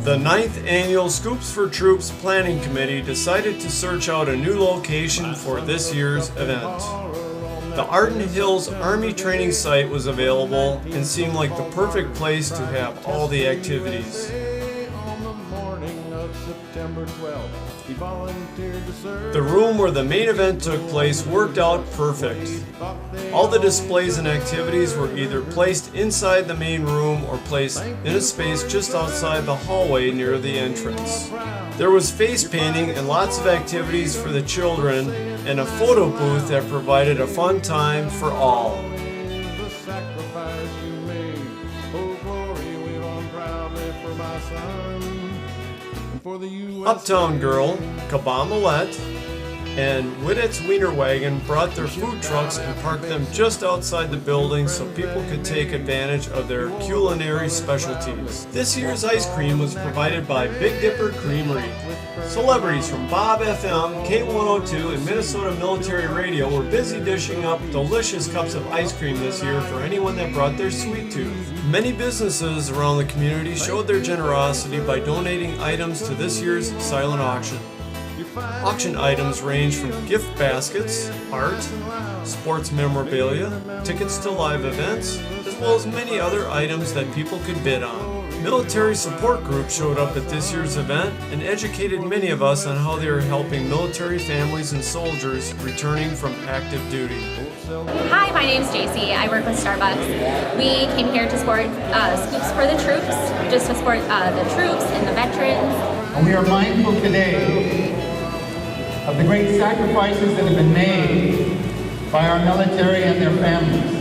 The 9th Annual Scoops for Troops Planning Committee decided to search out a new location for this year's event. The Arden Hills Army Training Site was available and seemed like the perfect place to have all the activities. The room where the main event took place worked out perfect. All the displays and activities were either placed inside the main room or placed in a space just outside the hallway near the entrance. There was face painting and lots of activities for the children and a photo booth that provided a fun time for all. Uptown Girl, Cabot Millet, and Wittit's Wiener Wagon brought their food trucks and parked them just outside the building so people could take advantage of their culinary specialties. This year's ice cream was provided by Big Dipper Creamery. Celebrities from Bob FM, K102, and Minnesota Military Radio were busy dishing up delicious cups of ice cream this year for anyone that brought their sweet tooth. Many businesses around the community showed their generosity by donating items to this year's silent auction. Auction items range from gift baskets, art, sports memorabilia, tickets to live events, as well as many other items that people could bid on. Military support groups showed up at this year's event and educated many of us on how they are helping military families and soldiers returning from active duty. Hi, my name's JC. I work with Starbucks. We came here to support Scoops for the Troops, just to support the troops and the veterans. And we are mindful today of the great sacrifices that have been made by our military and their families.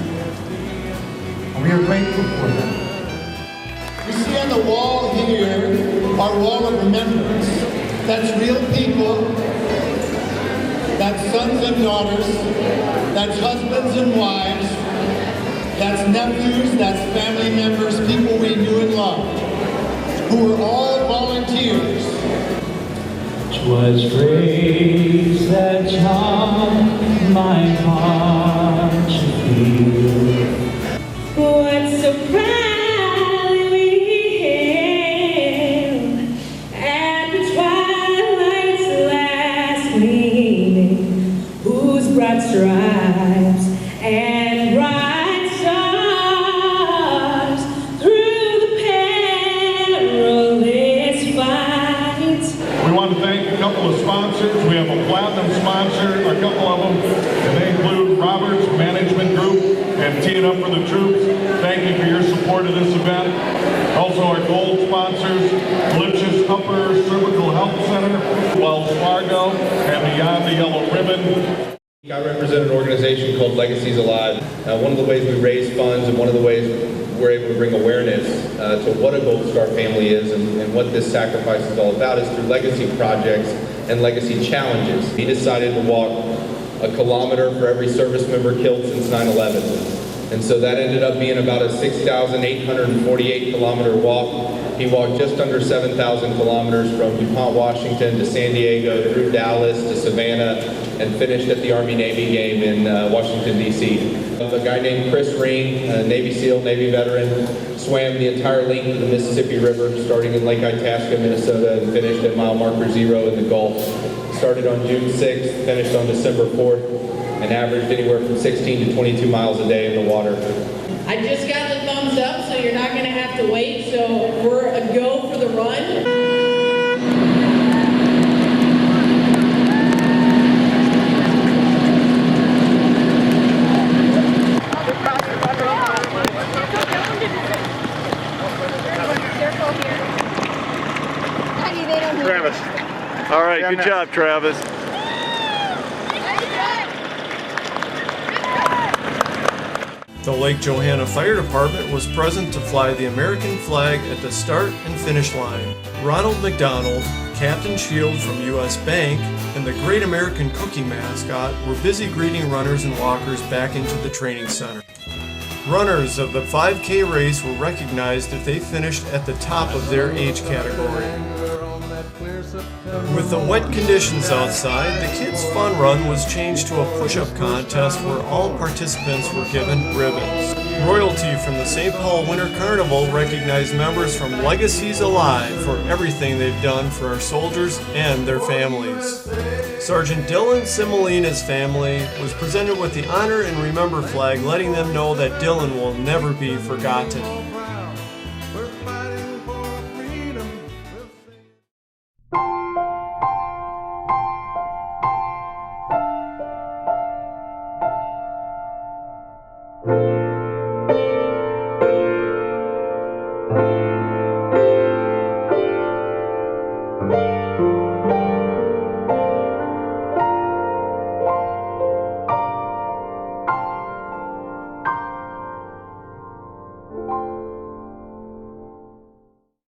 And we are grateful for them. We see on the wall here our wall of remembrance. That's real people, that's sons and daughters, that's husbands and wives, that's nephews, that's family members, people we knew and loved, who were all volunteers. 'Twas grace that taught my heart to feel. What so proudly we hailed at the twilight's last gleaming, whose broad stripes and bright stars through the perilous fight. We want to thank a couple of sponsors. We have a platinum sponsor, a couple of them, and they include Roberts Management Group and Tee It Up for the Troops. Thank you for your support of this event. Also our gold sponsors, Lipschitz Upper Cervical Health Center, Wells Fargo, and Beyond the Yellow Ribbon. I represent an organization called Legacies Alive. One of the ways we raise funds and one of the ways we're able to bring awareness to what a Gold Star family is and what this sacrifice is all about is through legacy projects and legacy challenges. We decided to walk a kilometer for every service member killed since 9/11. And so that ended up being about a 6,848 kilometer walk. He walked just under 7,000 kilometers from DuPont, Washington to San Diego, through Dallas to Savannah, and finished at the Army-Navy game in Washington, D.C. A guy named Chris Ring, a Navy SEAL, Navy veteran, swam the entire length of the Mississippi River, starting in Lake Itasca, Minnesota, and finished at mile marker 0 in the Gulf. Started on June 6th, finished on December 4th, and averaged anywhere from 16 to 22 miles a day in the water. I just got the thumbs up, so you're not going to have to wait. So we're a go for the run. Travis. All right, good job, Travis. The Lake Johanna Fire Department was present to fly the American flag at the start and finish line. Ronald McDonald, Captain Shield from U.S. Bank, and the Great American Cookie mascot were busy greeting runners and walkers back into the training center. Runners of the 5K race were recognized if they finished at the top of their age category. With the wet conditions outside, the kids' fun run was changed to a push-up contest where all participants were given ribbons. Royalty from the St. Paul Winter Carnival recognized members from Legacies Alive for everything they've done for our soldiers and their families. Sergeant Dylan Simolina's family was presented with the Honor and Remember flag, letting them know that Dylan will never be forgotten. We're